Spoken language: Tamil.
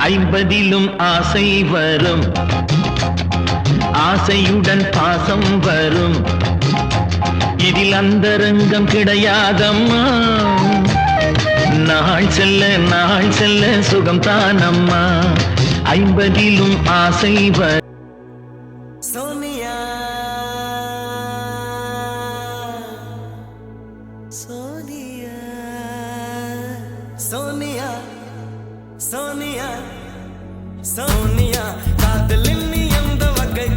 ஐம்பதிலும் ஆசை வரும், ஆசையுடன் பாசம் வரும், இதில் அந்தரங்கம் கிடையாதம்மா. நாள் செல்ல சுகம் தானம்மா. ஐம்பதிலும் ஆசை வரும். சோனியா சோனியா சோனியா சோனியா சோனியா காதலின் நீ எந்த வகை